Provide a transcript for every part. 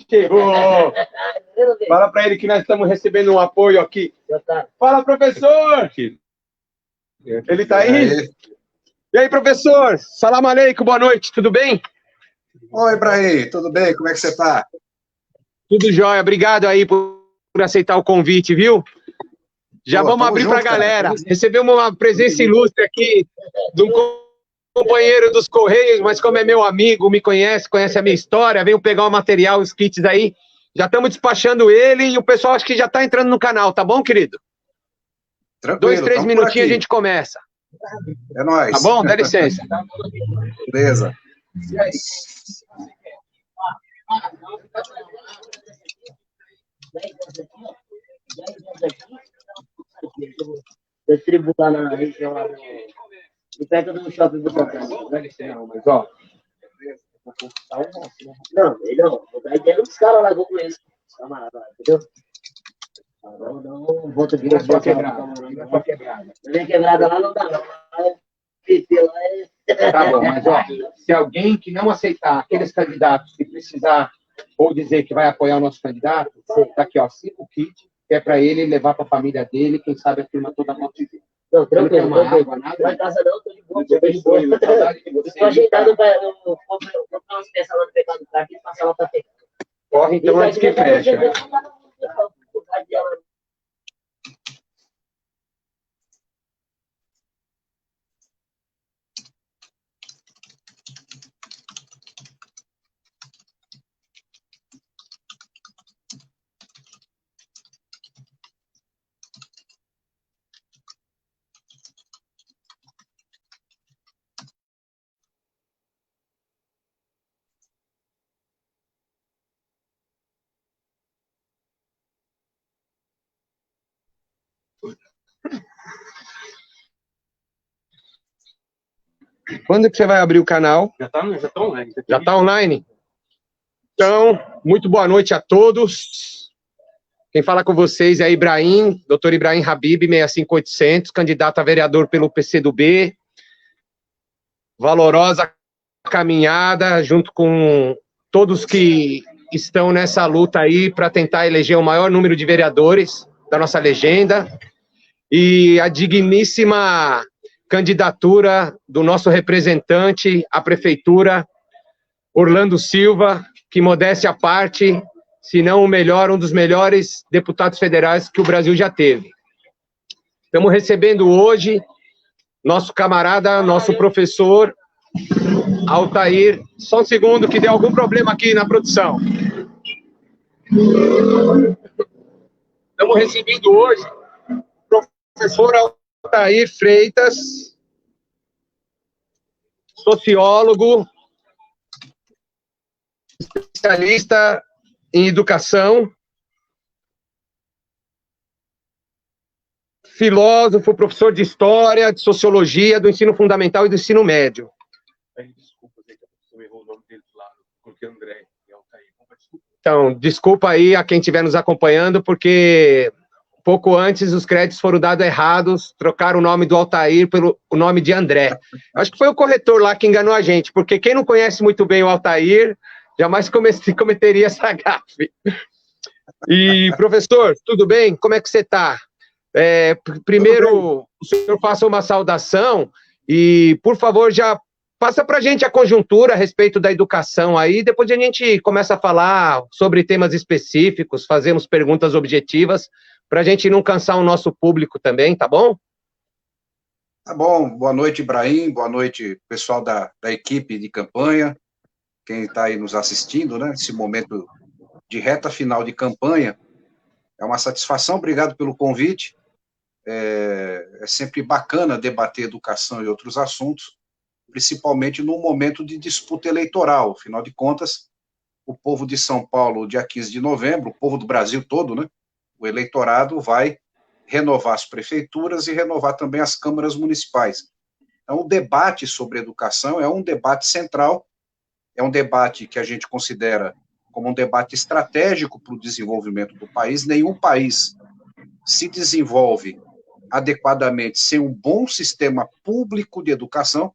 Chegou! Fala para ele que nós estamos recebendo um apoio aqui. Fala, professor! Ele está aí? E aí, professor? Salam aleikum, boa noite, tudo bem? Oi, Ibrahim, tudo bem? Como é que você está? Tudo jóia, obrigado aí por aceitar o convite, viu? Já vamos abrir para a galera. Recebemos uma presença ilustre aqui de um companheiro dos Correios, mas como é meu amigo, me conhece, conhece a minha história, veio pegar o material, os kits aí. Já estamos despachando ele e o pessoal acho que já está entrando no canal, tá bom, querido? Tranquilo, 2, 3 minutinhos a gente começa. É nóis. Tá bom? Dá licença. Beleza. Distribuir na região lá no perto do shopping do Santana. Não, mas ó. Não, ele não. A ideia dos caras lá, vou conhecer os camaradas lá, entendeu? Agora não volta aqui. Não é só quebrada. Não é só quebrada. Não quebrada lá não dá, não. PT lá é. Tá bom, mas ó, se alguém que não aceitar aqueles candidatos que precisar ou dizer que vai apoiar o nosso candidato, tá aqui, ó, 5 kits, que é para ele levar para a família dele, quem sabe a turma toda pode viver. Não, tranquilo, não tem água, nada. Não vai casa não, tô de boa. Tô de boa, saudade de você. Tô ajeitado para comprar umas peças lá no Pecado do Carro e passar lá para pegar. Corre então antes que fecha. Quando que você vai abrir o canal? Já tá online. Já tá online? Então, muito boa noite a todos. Quem fala com vocês é Ibrahim, Dr. Ibrahim Habib, 65800, candidato a vereador pelo PCdoB. Valorosa caminhada, junto com todos que estão nessa luta aí para tentar eleger o maior número de vereadores da nossa legenda. E a digníssima candidatura do nosso representante à prefeitura, Orlando Silva, que, modéstia à parte, se não o melhor, um dos melhores deputados federais que o Brasil já teve. Estamos recebendo hoje nosso camarada, nosso professor, Altair. Só um segundo que deu algum problema aqui na produção. Estamos recebendo hoje o professor Altair Freitas, sociólogo, especialista em educação, filósofo, professor de história, de sociologia, do ensino fundamental e do ensino médio. Desculpa, que a pessoa errou o nome dele lá, porque André e Altair. Então, desculpa aí a quem estiver nos acompanhando, porque pouco antes os créditos foram dados errados, trocaram o nome do Altair pelo o nome de André. Acho que foi o corretor lá que enganou a gente, porque quem não conhece muito bem o Altair, jamais cometeria essa gafe. E, professor, tudo bem? Como é que você está? Primeiro, o senhor faça uma saudação e, por favor, já passa para a gente a conjuntura a respeito da educação aí, depois a gente começa a falar sobre temas específicos, fazemos perguntas objetivas, para a gente não cansar o nosso público também, tá bom? Tá bom. Boa noite, Ibrahim. Boa noite, pessoal da equipe de campanha, quem está aí nos assistindo, né? Nesse momento de reta final de campanha. É uma satisfação, obrigado pelo convite. É sempre bacana debater educação e outros assuntos, principalmente num momento de disputa eleitoral. Afinal de contas, o povo de São Paulo, dia 15 de novembro, o povo do Brasil todo, né? O eleitorado vai renovar as prefeituras e renovar também as câmaras municipais. Então, o debate sobre educação é um debate central, é um debate que a gente considera como um debate estratégico para o desenvolvimento do país. Nenhum país se desenvolve adequadamente sem um bom sistema público de educação.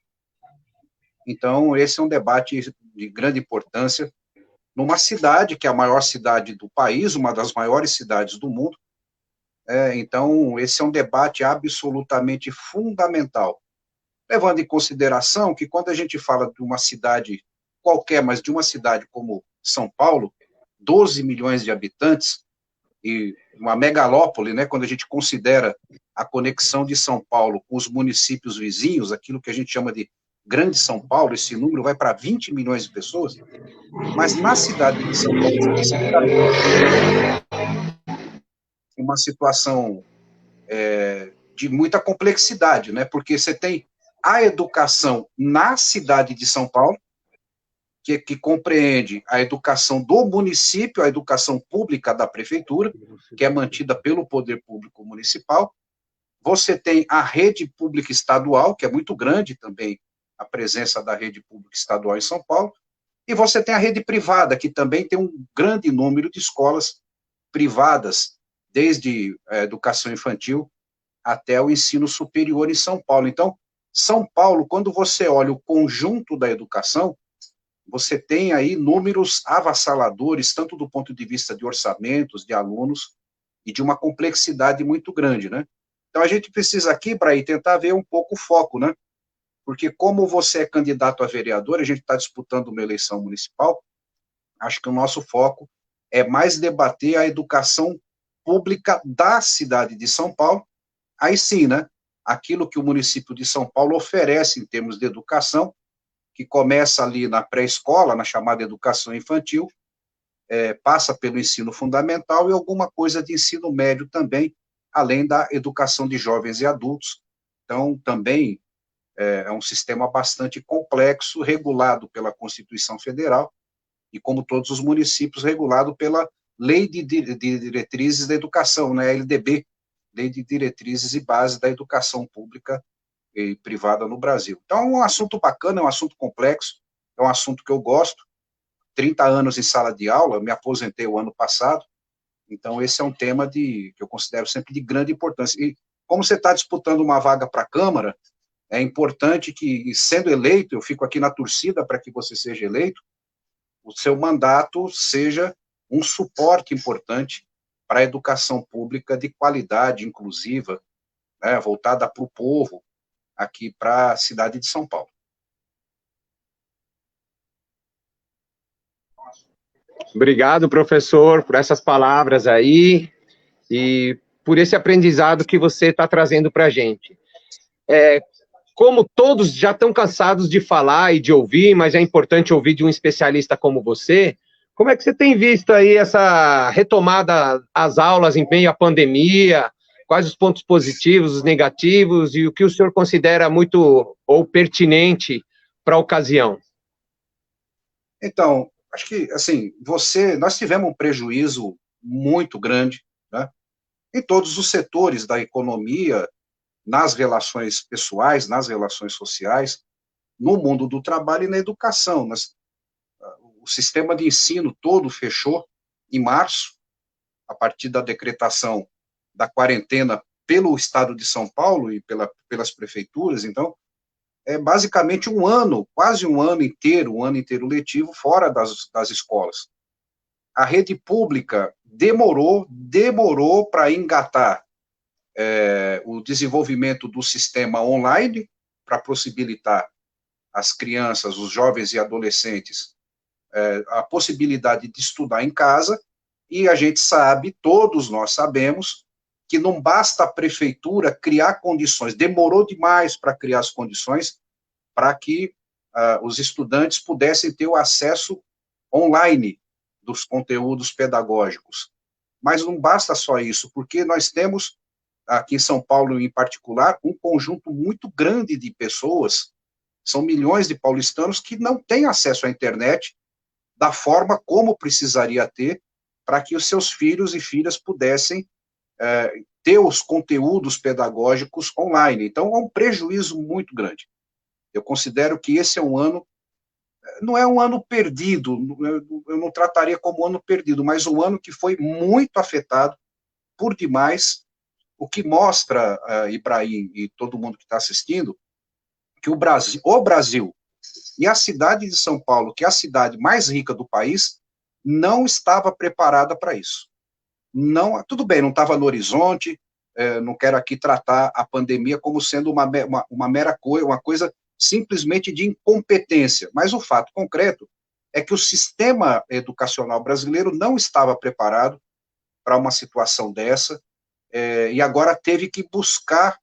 Então, esse é um debate de grande importância, numa cidade que é a maior cidade do país, uma das maiores cidades do mundo. Então, esse é um debate absolutamente fundamental, levando em consideração que quando a gente fala de uma cidade qualquer, mas de uma cidade como São Paulo, 12 milhões de habitantes, e uma megalópole, né, quando a gente considera a conexão de São Paulo com os municípios vizinhos, aquilo que a gente chama de Grande São Paulo, esse número vai para 20 milhões de pessoas, mas na cidade de São Paulo, especificamente, uma situação de muita complexidade, né, porque você tem a educação na cidade de São Paulo, que compreende a educação do município, a educação pública da prefeitura, que é mantida pelo poder público municipal. Você tem a rede pública estadual, que é muito grande também, a presença da rede pública estadual em São Paulo, e você tem a rede privada, que também tem um grande número de escolas privadas, desde a educação infantil até o ensino superior em São Paulo. Então, São Paulo, quando você olha o conjunto da educação, você tem aí números avassaladores, tanto do ponto de vista de orçamentos, de alunos, e de uma complexidade muito grande, né? Então, a gente precisa aqui, Braí, tentar ver um pouco o foco, né? Porque como você é candidato a vereador, a gente está disputando uma eleição municipal, acho que o nosso foco é mais debater a educação pública da cidade de São Paulo, aí sim, né? Aquilo que o município de São Paulo oferece em termos de educação, que começa ali na pré-escola, na chamada educação infantil, passa pelo ensino fundamental e alguma coisa de ensino médio também, além da educação de jovens e adultos. Então, também é um sistema bastante complexo, regulado pela Constituição Federal, e como todos os municípios, regulado pela Lei de Diretrizes da Educação, né, LDB, Lei de Diretrizes e Bases da Educação Pública e Privada no Brasil. Então, é um assunto bacana, é um assunto complexo, é um assunto que eu gosto. 30 anos em sala de aula, me aposentei o ano passado, então esse é um tema que eu considero sempre de grande importância. E como você está disputando uma vaga para a Câmara, é importante que, sendo eleito, eu fico aqui na torcida para que você seja eleito, o seu mandato seja um suporte importante para a educação pública de qualidade, inclusiva, né, voltada para o povo, aqui para a cidade de São Paulo. Obrigado, professor, por essas palavras aí e por esse aprendizado que você está trazendo para a gente. Como todos já estão cansados de falar e de ouvir, mas é importante ouvir de um especialista como você, como é que você tem visto aí essa retomada às aulas em meio à pandemia? Quais os pontos positivos, os negativos e o que o senhor considera muito ou pertinente para a ocasião? Então, acho que, assim, nós tivemos um prejuízo muito grande, né, em todos os setores da economia, nas relações pessoais, nas relações sociais, no mundo do trabalho e na educação. O sistema de ensino todo fechou em março, a partir da decretação da quarentena pelo Estado de São Paulo e pelas prefeituras. Então, é basicamente um ano, quase um ano inteiro letivo fora das escolas. A rede pública demorou para engatar o desenvolvimento do sistema online, para possibilitar às crianças, os jovens e adolescentes, a possibilidade de estudar em casa, e a gente sabe, todos nós sabemos, que não basta a prefeitura criar condições, demorou demais para criar as condições para que os estudantes pudessem ter o acesso online dos conteúdos pedagógicos. Mas não basta só isso, porque nós temos, aqui em São Paulo em particular, um conjunto muito grande de pessoas, são milhões de paulistanos que não têm acesso à internet da forma como precisaria ter para que os seus filhos e filhas pudessem ter os conteúdos pedagógicos online. Então, é um prejuízo muito grande. Eu considero que esse é um ano, não é um ano perdido, eu não trataria como um ano perdido, mas um ano que foi muito afetado por demais, o que mostra, Ibrahim e todo mundo que está assistindo, que o Brasil E a cidade de São Paulo, que é a cidade mais rica do país, não estava preparada para isso. Não, tudo bem, não estava no horizonte, não quero aqui tratar a pandemia como sendo uma mera coisa, uma coisa simplesmente de incompetência, mas o fato concreto é que o sistema educacional brasileiro não estava preparado para uma situação dessa, e agora teve que buscar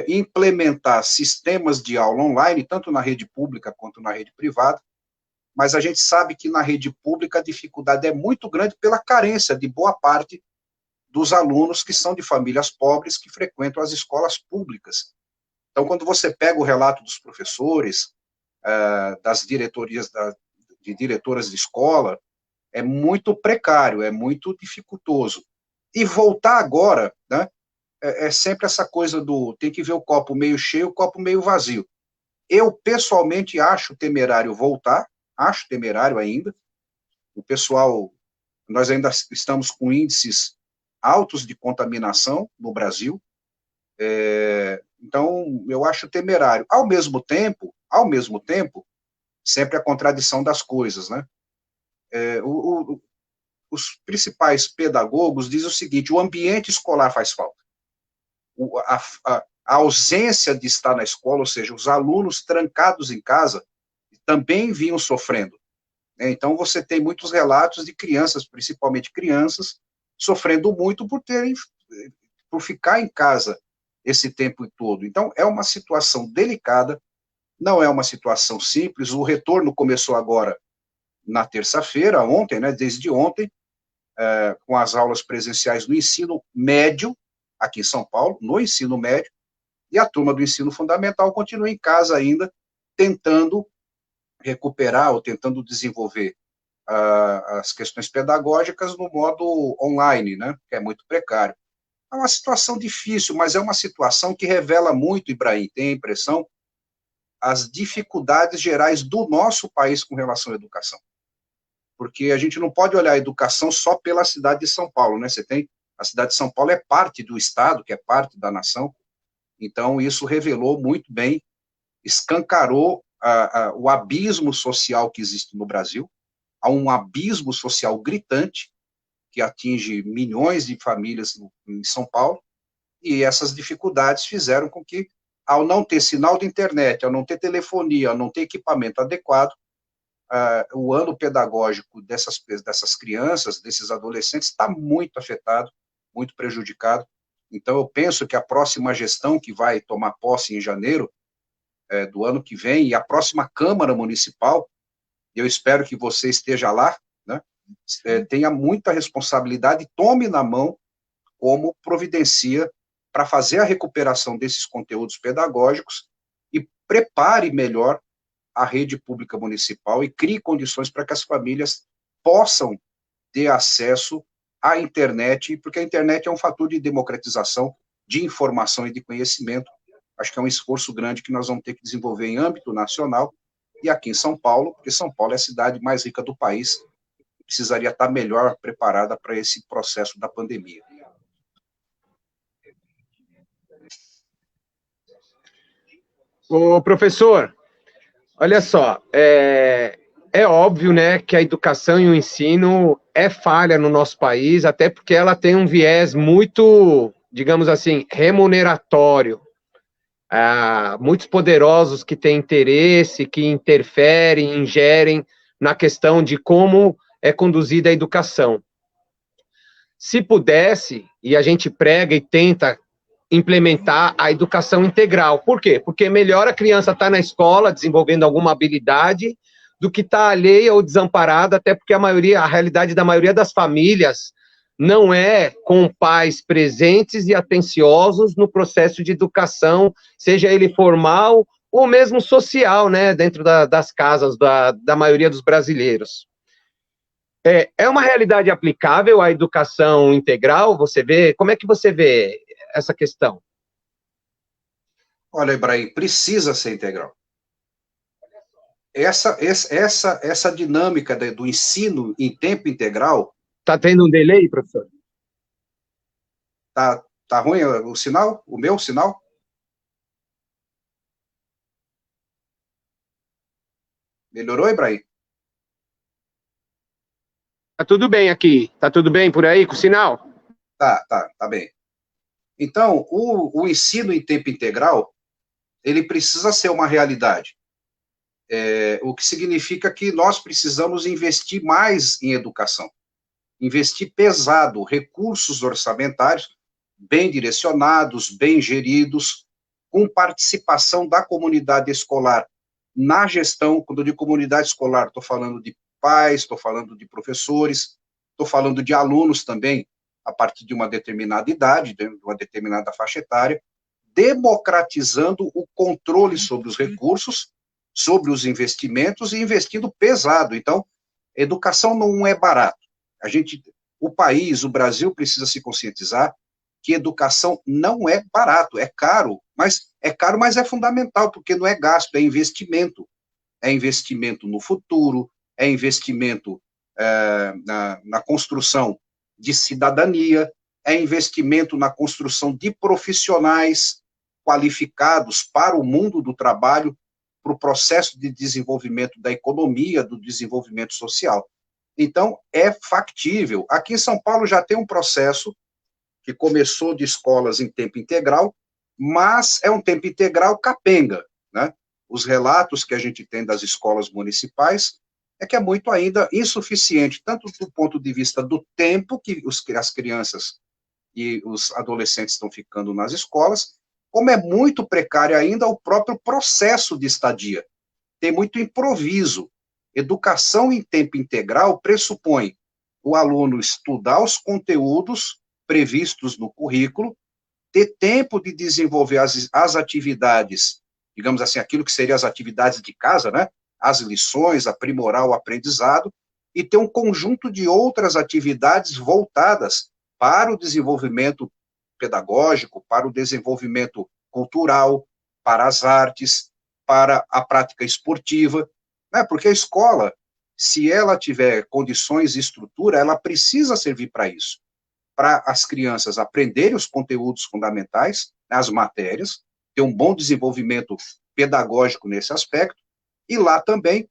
implementar sistemas de aula online, tanto na rede pública quanto na rede privada, mas a gente sabe que na rede pública a dificuldade é muito grande pela carência de boa parte dos alunos que são de famílias pobres que frequentam as escolas públicas. Então, quando você pega o relato dos professores, das diretorias, de diretoras de escola, é muito precário, é muito dificultoso. E voltar agora, né, é sempre essa coisa do tem que ver o copo meio cheio, o copo meio vazio. Eu, pessoalmente, acho temerário voltar, acho temerário ainda. O pessoal, nós ainda estamos com índices altos de contaminação no Brasil, então eu acho temerário. Ao mesmo tempo, sempre a contradição das coisas, né? Os principais pedagogos dizem o seguinte: o ambiente escolar faz falta. A ausência de estar na escola, ou seja, os alunos trancados em casa, também vinham sofrendo. Então, você tem muitos relatos de crianças, principalmente crianças, sofrendo muito por ficar em casa esse tempo todo. Então, é uma situação delicada, não é uma situação simples. O retorno começou agora na terça-feira, ontem, né, desde ontem, com as aulas presenciais no ensino médio, aqui em São Paulo, no ensino médio, e a turma do ensino fundamental continua em casa ainda, tentando recuperar ou tentando desenvolver as questões pedagógicas no modo online, né, que é muito precário. É uma situação difícil, mas é uma situação que revela muito, Ibrahim, tem a impressão, as dificuldades gerais do nosso país com relação à educação. Porque a gente não pode olhar a educação só pela cidade de São Paulo, né? A cidade de São Paulo é parte do Estado, que é parte da nação, então isso revelou muito bem, escancarou o abismo social que existe no Brasil. Há um abismo social gritante, que atinge milhões de famílias em São Paulo, e essas dificuldades fizeram com que, ao não ter sinal de internet, ao não ter telefonia, ao não ter equipamento adequado, o ano pedagógico dessas crianças, desses adolescentes, está muito afetado, muito prejudicado. Então, eu penso que a próxima gestão, que vai tomar posse em janeiro do ano que vem, e a próxima Câmara Municipal, eu espero que você esteja lá, né, tenha muita responsabilidade, tome na mão como providencia para fazer a recuperação desses conteúdos pedagógicos e prepare melhor a rede pública municipal e crie condições para que as famílias possam ter acesso à internet, porque a internet é um fator de democratização de informação e de conhecimento. Acho que é um esforço grande que nós vamos ter que desenvolver em âmbito nacional e aqui em São Paulo, porque São Paulo é a cidade mais rica do país, precisaria estar melhor preparada para esse processo da pandemia. Ô, professor, olha só, é óbvio, né, que a educação e o ensino é falha no nosso país, até porque ela tem um viés muito, digamos assim, remuneratório. Muitos poderosos que têm interesse, que interferem, ingerem na questão de como é conduzida a educação. Se pudesse, e a gente prega e tenta implementar a educação integral. Por quê? Porque melhor a criança estar na escola desenvolvendo alguma habilidade do que estar alheia ou desamparada, até porque a realidade da maioria das famílias não é com pais presentes e atenciosos no processo de educação, seja ele formal ou mesmo social, né, dentro das casas da maioria dos brasileiros. É uma realidade aplicável à educação integral? Você vê? Como é que você vê essa questão? Olha, Ibrahim, precisa ser integral. Essa dinâmica do ensino em tempo integral... Está tendo um delay, professor? Tá ruim o sinal? O meu sinal? Melhorou, Ibrahim? Tá tudo bem aqui. Tá tudo bem por aí com o sinal? Tá bem. Então, o ensino em tempo integral, ele precisa ser uma realidade. O que significa que nós precisamos investir mais em educação. Investir pesado, recursos orçamentários bem direcionados, bem geridos, com participação da comunidade escolar na gestão. Quando eu digo comunidade escolar, estou falando de pais, estou falando de professores, estou falando de alunos também, a partir de uma determinada idade, de uma determinada faixa etária, democratizando o controle sobre os recursos, sobre os investimentos e investindo pesado. Então, educação não é barato. O país, o Brasil precisa se conscientizar que educação não é barato, é caro, mas é fundamental, porque não é gasto, é investimento. É investimento no futuro, é investimento na construção de cidadania, é investimento na construção de profissionais qualificados para o mundo do trabalho, para o processo de desenvolvimento da economia, do desenvolvimento social. Então, é factível. Aqui em São Paulo já tem um processo que começou de escolas em tempo integral, mas é um tempo integral capenga, né? Os relatos que a gente tem das escolas municipais é que é muito ainda insuficiente, tanto do ponto de vista do tempo que as crianças e os adolescentes estão ficando nas escolas, como é muito precário ainda o próprio processo de estadia. Tem muito improviso. Educação em tempo integral pressupõe o aluno estudar os conteúdos previstos no currículo, ter tempo de desenvolver as atividades, digamos assim, aquilo que seriam as atividades de casa, né? As lições, aprimorar o aprendizado, e ter um conjunto de outras atividades voltadas para o desenvolvimento pedagógico, para o desenvolvimento cultural, para as artes, para a prática esportiva, né? Porque a escola, se ela tiver condições e estrutura, ela precisa servir para isso, para as crianças aprenderem os conteúdos fundamentais, as matérias, ter um bom desenvolvimento pedagógico nesse aspecto, e lá também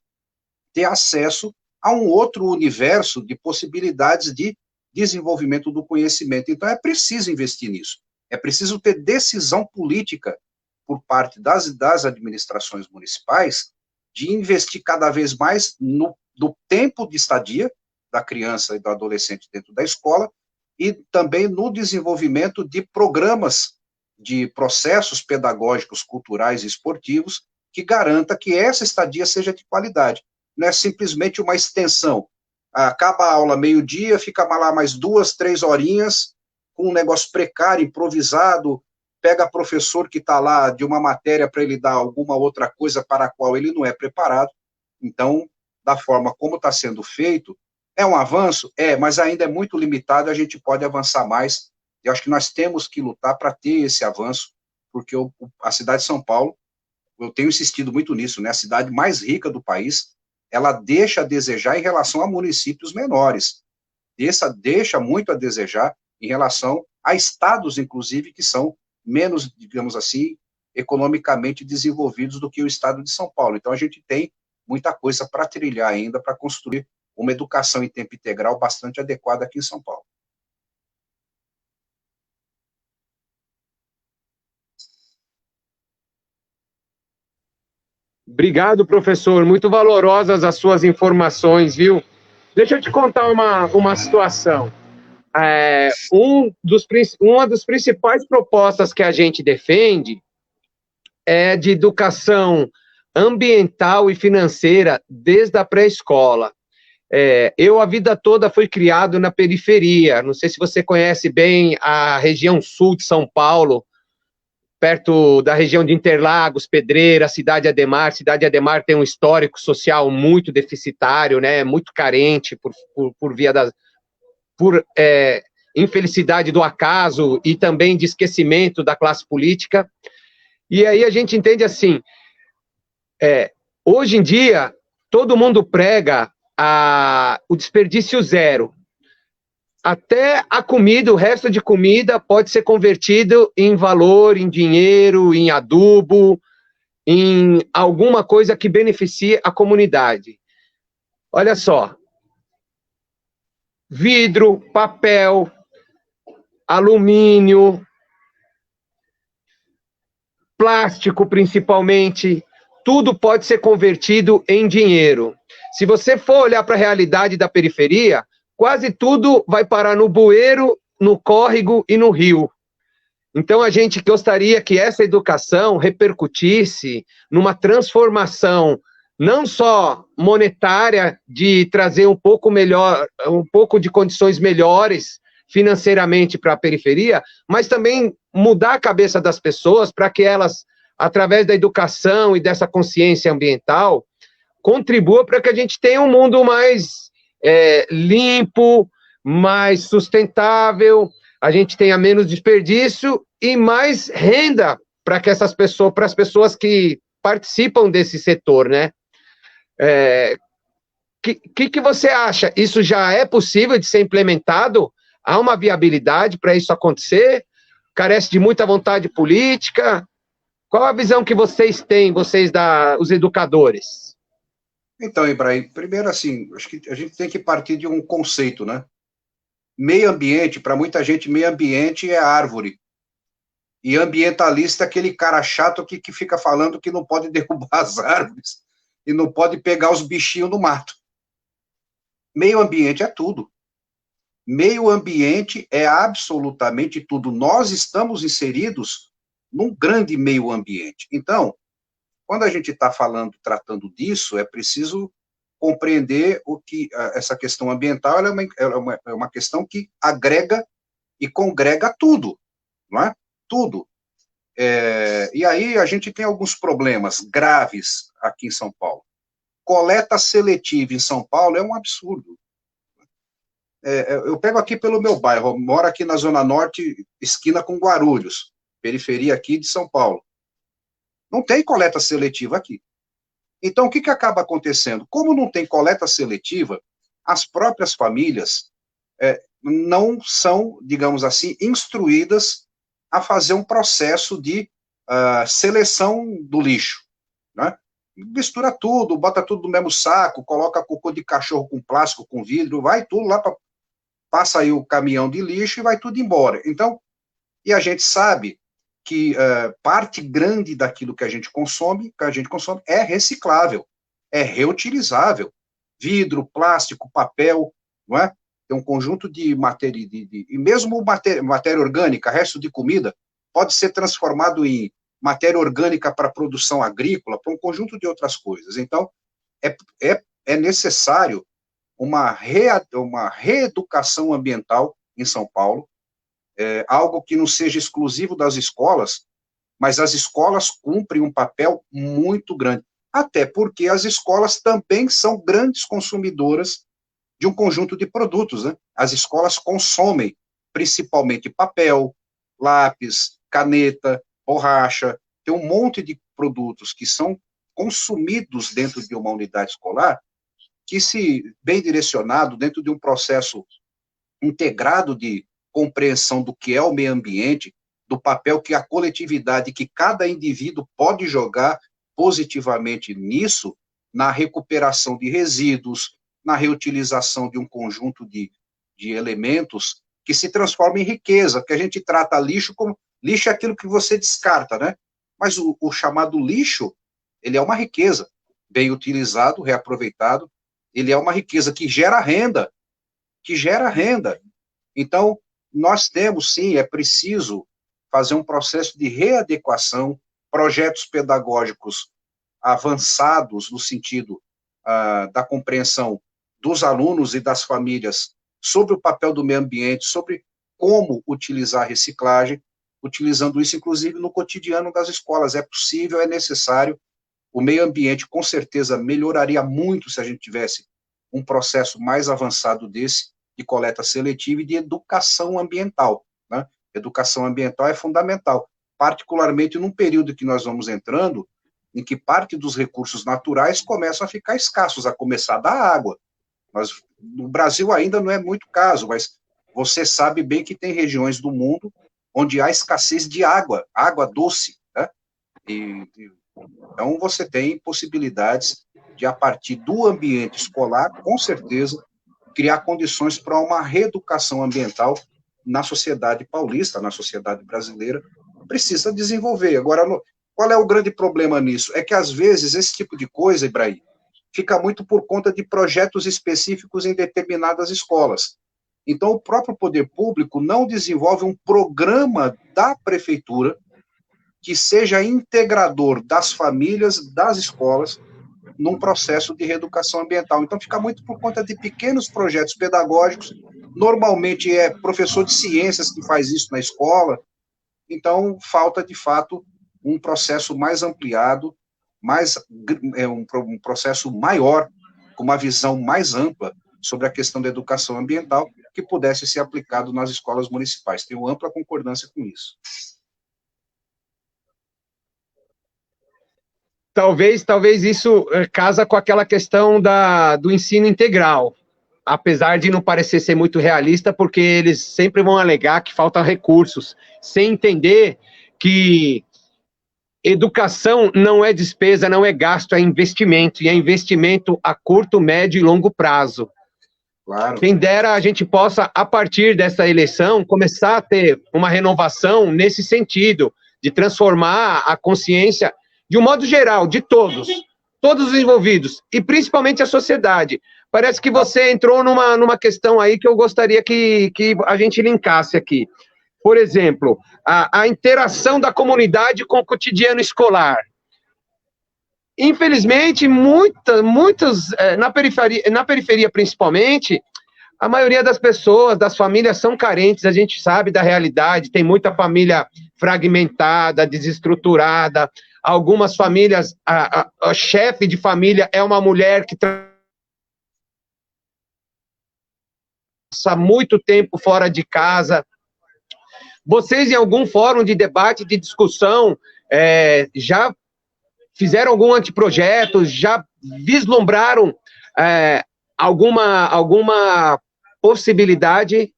ter acesso a um outro universo de possibilidades de desenvolvimento do conhecimento. Então, é preciso investir nisso. É preciso ter decisão política por parte das administrações municipais de investir cada vez mais no tempo de estadia da criança e do adolescente dentro da escola e também no desenvolvimento de programas de processos pedagógicos, culturais e esportivos que garanta que essa estadia seja de qualidade. Não é simplesmente uma extensão. Acaba a aula meio-dia, fica lá mais 2, 3 horinhas, com um negócio precário, improvisado, pega professor que está lá de uma matéria para ele dar alguma outra coisa para a qual ele não é preparado. Então, da forma como está sendo feito, é um avanço? Mas ainda é muito limitado, a gente pode avançar mais. Eu acho que nós temos que lutar para ter esse avanço, porque a cidade de São Paulo, eu tenho insistido muito nisso, né? A cidade mais rica do país, ela deixa a desejar em relação a municípios menores. Deixa muito a desejar em relação a estados, inclusive, que são menos, digamos assim, economicamente desenvolvidos do que o estado de São Paulo. Então, a gente tem muita coisa para trilhar ainda, para construir uma educação em tempo integral bastante adequada aqui em São Paulo. Obrigado, professor. Muito valorosas as suas informações, viu? Deixa eu te contar uma situação. Uma das principais propostas que a gente defende é de educação ambiental e financeira desde a pré-escola. Eu, a vida toda, fui criado na periferia. Não sei se você conhece bem a região sul de São Paulo, perto da região de Interlagos, Pedreira, Cidade Ademar. Cidade Ademar tem um histórico social muito deficitário, né, muito carente por via por infelicidade do acaso e também de esquecimento da classe política. E aí a gente entende assim, hoje em dia, todo mundo prega o desperdício zero. Até a comida, o resto de comida pode ser convertido em valor, em dinheiro, em adubo. em alguma coisa que beneficie a comunidade. Olha só, vidro, papel, alumínio, plástico principalmente, tudo pode ser convertido em dinheiro. Se você for olhar para a realidade da periferia, quase tudo vai parar no bueiro, no córrego e no rio. Então, a gente gostaria que essa educação repercutisse numa transformação não só monetária, de trazer um pouco melhor, um pouco de condições melhores financeiramente para a periferia, mas também mudar a cabeça das pessoas para que elas, através da educação e dessa consciência ambiental, contribuam para que a gente tenha um mundo mais limpo, mais sustentável, a gente tenha menos desperdício e mais renda para que essas pessoas, para as pessoas que participam desse setor, né? Que você acha? Isso já é possível de ser implementado? Há uma viabilidade para isso acontecer? Carece de muita vontade política? Qual a visão que vocês têm, os educadores? Então, Ibrahim, primeiro assim, acho que a gente tem que partir de um conceito, né? Meio ambiente, para muita gente, meio ambiente é árvore. E ambientalista é aquele cara chato que fica falando que não pode derrubar as árvores e não pode pegar os bichinhos do mato. Meio ambiente é tudo. Meio ambiente é absolutamente tudo. Nós estamos inseridos num grande meio ambiente. Então, quando a gente está tratando disso, é preciso compreender o que essa questão ambiental é uma questão que agrega e congrega tudo, não é? Tudo. E aí a gente tem alguns problemas graves aqui em São Paulo. Coleta seletiva em São Paulo é um absurdo. Eu pego aqui pelo meu bairro, eu moro aqui na Zona Norte, esquina com Guarulhos, periferia aqui de São Paulo. Não tem coleta seletiva aqui. Então, o que acaba acontecendo? Como não tem coleta seletiva, as próprias famílias não são, digamos assim, instruídas a fazer um processo de seleção do lixo, né? Mistura tudo, bota tudo no mesmo saco, coloca cocô de cachorro com plástico, com vidro, vai tudo lá, passa aí o caminhão de lixo e vai tudo embora. Então, e a gente sabe que parte grande daquilo que a gente consome é reciclável, é reutilizável. Vidro, plástico, papel, não é? Tem um conjunto de matéria, e mesmo matéria orgânica, resto de comida, pode ser transformado em matéria orgânica para produção agrícola, para um conjunto de outras coisas. Então, é necessário uma reeducação ambiental em São Paulo, algo que não seja exclusivo das escolas, mas as escolas cumprem um papel muito grande, até porque as escolas também são grandes consumidoras de um conjunto de produtos, né? As escolas consomem principalmente papel, lápis, caneta, borracha, tem um monte de produtos que são consumidos dentro de uma unidade escolar, que, se bem direcionado, dentro de um processo integrado de compreensão do que é o meio ambiente, do papel que a coletividade, que cada indivíduo pode jogar positivamente nisso, na recuperação de resíduos, na reutilização de um conjunto de elementos que se transforma em riqueza, porque a gente trata lixo como... Lixo é aquilo que você descarta, né? Mas o chamado lixo, ele é uma riqueza, bem utilizado, reaproveitado, ele é uma riqueza que gera renda, Então, nós temos, sim, é preciso fazer um processo de readequação, projetos pedagógicos avançados no sentido da compreensão dos alunos e das famílias sobre o papel do meio ambiente, sobre como utilizar a reciclagem, utilizando isso, inclusive, no cotidiano das escolas. É possível, é necessário. O meio ambiente, com certeza, melhoraria muito se a gente tivesse um processo mais avançado desse, de coleta seletiva e de educação ambiental, né? Educação ambiental é fundamental, particularmente num período que nós vamos entrando, em que parte dos recursos naturais começam a ficar escassos, a começar da água. No Brasil ainda não é muito caso, mas você sabe bem que tem regiões do mundo onde há escassez de água doce, né? Então, você tem possibilidades de, a partir do ambiente escolar, com certeza, criar condições para uma reeducação ambiental na sociedade paulista, na sociedade brasileira, precisa desenvolver. Agora, qual é o grande problema nisso? É que, às vezes, esse tipo de coisa, Ibrahim, fica muito por conta de projetos específicos em determinadas escolas. Então, o próprio poder público não desenvolve um programa da prefeitura que seja integrador das famílias, das escolas, num processo de reeducação ambiental. Então, fica muito por conta de pequenos projetos pedagógicos, normalmente é professor de ciências que faz isso na escola, então falta, de fato, um processo mais ampliado, um processo maior, com uma visão mais ampla sobre a questão da educação ambiental, que pudesse ser aplicado nas escolas municipais. Tenho ampla concordância com isso. Talvez isso casa com aquela questão do ensino integral, apesar de não parecer ser muito realista, porque eles sempre vão alegar que faltam recursos, sem entender que educação não é despesa, não é gasto, é investimento, e é investimento a curto, médio e longo prazo. Claro. Quem dera a gente possa, a partir dessa eleição, começar a ter uma renovação nesse sentido, de transformar a consciência, de um modo geral, de todos os envolvidos, e principalmente a sociedade. Parece que você entrou numa questão aí que eu gostaria que a gente linkasse aqui. Por exemplo, a interação da comunidade com o cotidiano escolar. Infelizmente, muitas na periferia principalmente, a maioria das pessoas, das famílias são carentes, a gente sabe da realidade, tem muita família fragmentada, desestruturada, algumas famílias, a chefe de família é uma mulher que passa muito tempo fora de casa. Vocês, em algum fórum de debate, de discussão, já fizeram algum anteprojeto, já vislumbraram alguma possibilidade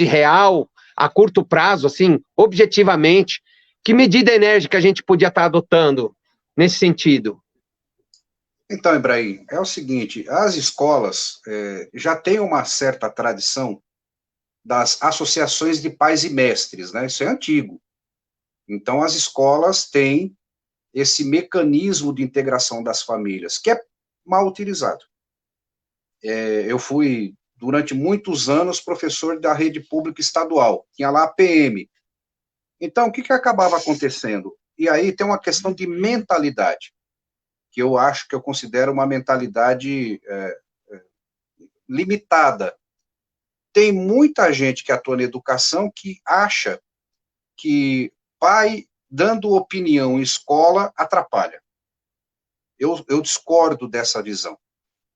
real, a curto prazo, assim, objetivamente? Que medida enérgica a gente podia estar adotando nesse sentido? Então, Ibrahim, é o seguinte, as escolas já têm uma certa tradição das associações de pais e mestres, né? Isso é antigo. Então, as escolas têm esse mecanismo de integração das famílias, que é mal utilizado. Eu fui, durante muitos anos, professor da rede pública estadual, tinha lá a PM. Então, o que acabava acontecendo? E aí tem uma questão de mentalidade, que eu considero uma mentalidade limitada. Tem muita gente que atua na educação que acha que pai dando opinião em escola atrapalha. Eu discordo dessa visão.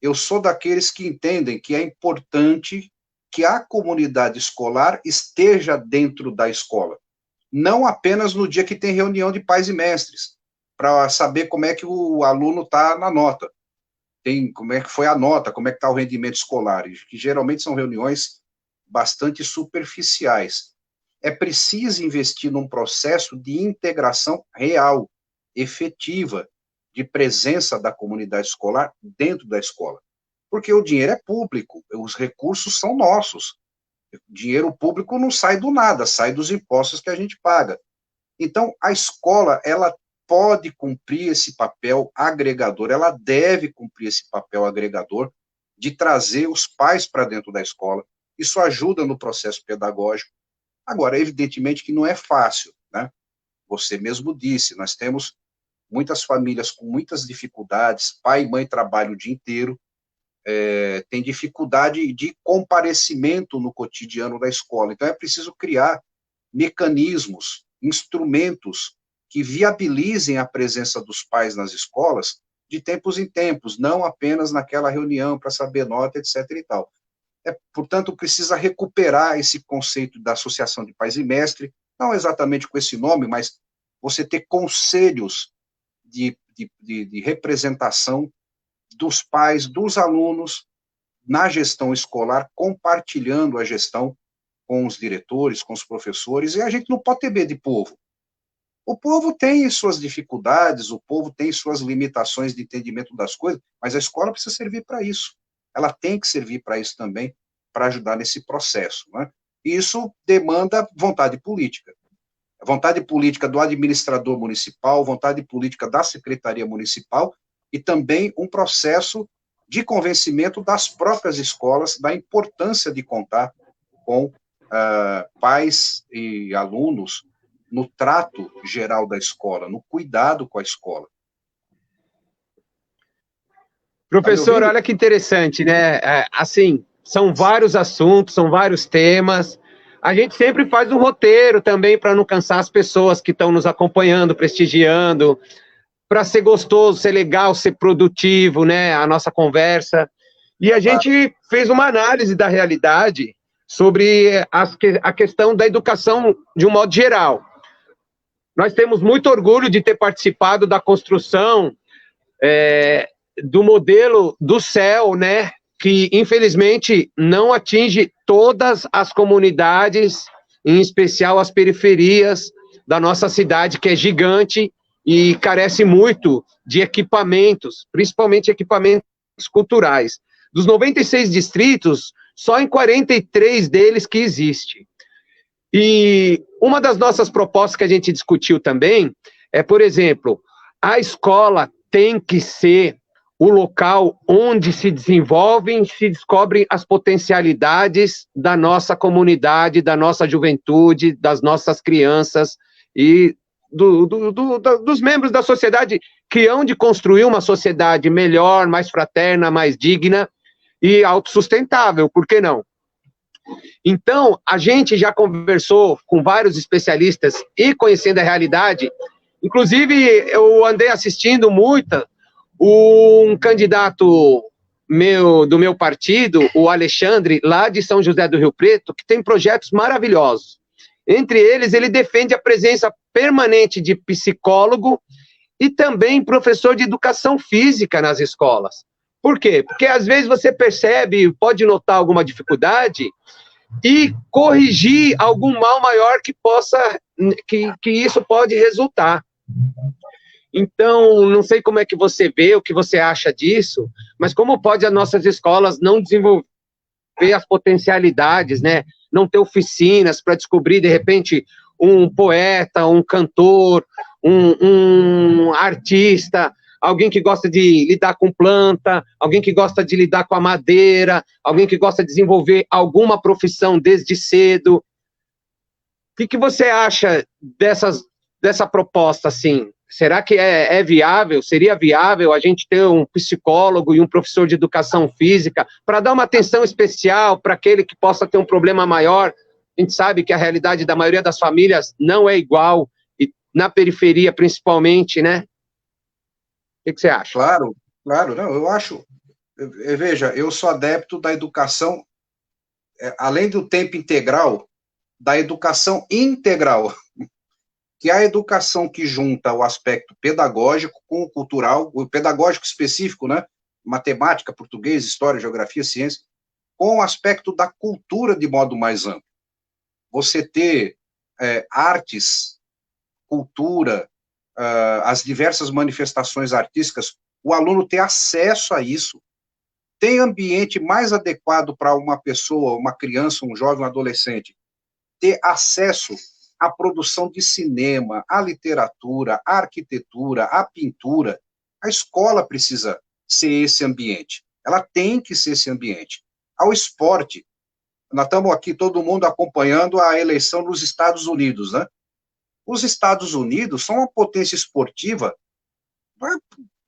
Eu sou daqueles que entendem que é importante que a comunidade escolar esteja dentro da escola. Não apenas no dia que tem reunião de pais e mestres, para saber como é que o aluno está na nota, como é que foi a nota, como é que está o rendimento escolar, que geralmente são reuniões bastante superficiais. É preciso investir num processo de integração real, efetiva, de presença da comunidade escolar dentro da escola. Porque o dinheiro é público, os recursos são nossos. O dinheiro público não sai do nada, sai dos impostos que a gente paga. Então, a escola, ela pode cumprir esse papel agregador, ela deve cumprir esse papel agregador de trazer os pais para dentro da escola. Isso ajuda no processo pedagógico. Agora, evidentemente que não é fácil, né? Você mesmo disse, nós temos muitas famílias com muitas dificuldades, pai e mãe trabalham o dia inteiro, tem dificuldade de comparecimento no cotidiano da escola. Então, é preciso criar mecanismos, instrumentos que viabilizem a presença dos pais nas escolas de tempos em tempos, não apenas naquela reunião para saber nota, etc. e tal. Portanto, precisa recuperar esse conceito da associação de pais e mestre, não exatamente com esse nome, mas você ter conselhos de representação dos pais, dos alunos, na gestão escolar, compartilhando a gestão com os diretores, com os professores, e a gente não pode ter medo de povo. O povo tem suas dificuldades, o povo tem suas limitações de entendimento das coisas, mas a escola precisa servir para isso. Ela tem que servir para isso também, para ajudar nesse processo, né? Isso demanda vontade política. Vontade política do administrador municipal, vontade política da secretaria municipal e também um processo de convencimento das próprias escolas da importância de contar com pais e alunos no trato geral da escola, no cuidado com a escola. Professor, olha que interessante, né? Assim, são vários assuntos, são vários temas. A gente sempre faz um roteiro também para não cansar as pessoas que estão nos acompanhando, prestigiando, para ser gostoso, ser legal, ser produtivo, né? A nossa conversa. E a gente fez uma análise da realidade sobre a questão da educação de um modo geral. Nós temos muito orgulho de ter participado da construção do modelo do CEL, né, que infelizmente não atinge todas as comunidades, em especial as periferias da nossa cidade, que é gigante e carece muito de equipamentos, principalmente equipamentos culturais. Dos 96 distritos, só em 43 deles que existe. E uma das nossas propostas que a gente discutiu também é, por exemplo, a escola tem que ser o local onde se desenvolvem, se descobrem as potencialidades da nossa comunidade, da nossa juventude, das nossas crianças e dos membros da sociedade que hão de construir uma sociedade melhor, mais fraterna, mais digna e autossustentável, por que não? Então, a gente já conversou com vários especialistas e conhecendo a realidade, inclusive eu andei assistindo um candidato do meu partido, o Alexandre, lá de São José do Rio Preto, que tem projetos maravilhosos. Entre eles, ele defende a presença permanente de psicólogo e também professor de educação física nas escolas. Por quê? Porque às vezes você percebe, pode notar alguma dificuldade e corrigir algum mal maior que isso pode resultar. Então, não sei como é que você vê, o que você acha disso, mas como pode as nossas escolas não desenvolver as potencialidades, né? Não ter oficinas para descobrir, de repente, um poeta, um cantor, um artista, alguém que gosta de lidar com planta, alguém que gosta de lidar com a madeira, alguém que gosta de desenvolver alguma profissão desde cedo. O que você acha dessa proposta, assim? Será que é viável, seria viável a gente ter um psicólogo e um professor de educação física para dar uma atenção especial para aquele que possa ter um problema maior? A gente sabe que a realidade da maioria das famílias não é igual, e na periferia principalmente, né? O que você acha? Claro, não, eu acho, veja, eu sou adepto da educação, além do tempo integral, da educação integral, que é a educação que junta o aspecto pedagógico com o cultural, o pedagógico específico, né, matemática, português, história, geografia, ciência, com o aspecto da cultura de modo mais amplo. Você ter artes, cultura, as diversas manifestações artísticas, o aluno ter acesso a isso, tem ambiente mais adequado para uma pessoa, uma criança, um jovem, um adolescente, ter acesso à produção de cinema, à literatura, à arquitetura, à pintura. A escola precisa ser esse ambiente. Ela tem que ser esse ambiente. Ao esporte, nós estamos aqui todo mundo acompanhando a eleição nos Estados Unidos, né? Os Estados Unidos são uma potência esportiva,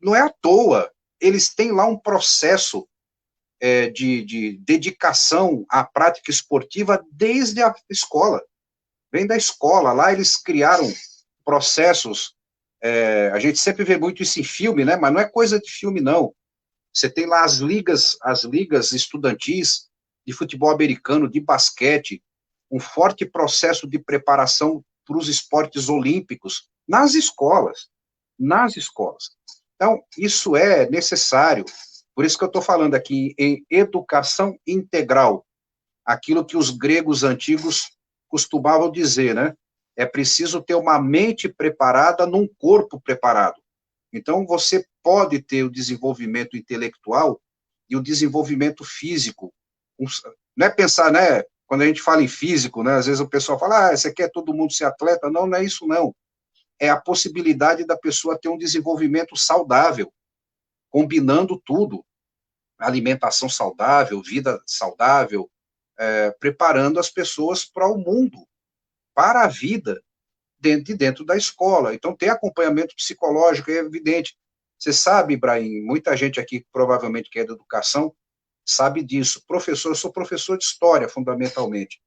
não é à toa. Eles têm lá um processo de dedicação à prática esportiva desde a escola. Vem da escola, lá eles criaram processos, a gente sempre vê muito isso em filme, né? Mas não é coisa de filme, não. Você tem lá as ligas estudantis de futebol americano, de basquete, um forte processo de preparação para os esportes olímpicos, nas escolas. Então, isso é necessário, por isso que eu estou falando aqui em educação integral, aquilo que os gregos antigos costumavam dizer, né? É preciso ter uma mente preparada num corpo preparado. Então, você pode ter o desenvolvimento intelectual e o desenvolvimento físico. Não é pensar, né? Quando a gente fala em físico, né? Às vezes o pessoal fala, você quer todo mundo ser atleta? Não, não é isso, não. É a possibilidade da pessoa ter um desenvolvimento saudável, combinando tudo. Alimentação saudável, vida saudável, preparando as pessoas para o mundo, para a vida, dentro da escola. Então, tem acompanhamento psicológico, é evidente. Você sabe, Ibrahim, muita gente aqui, provavelmente, que é da educação, sabe disso. Professor, eu sou professor de história, fundamentalmente.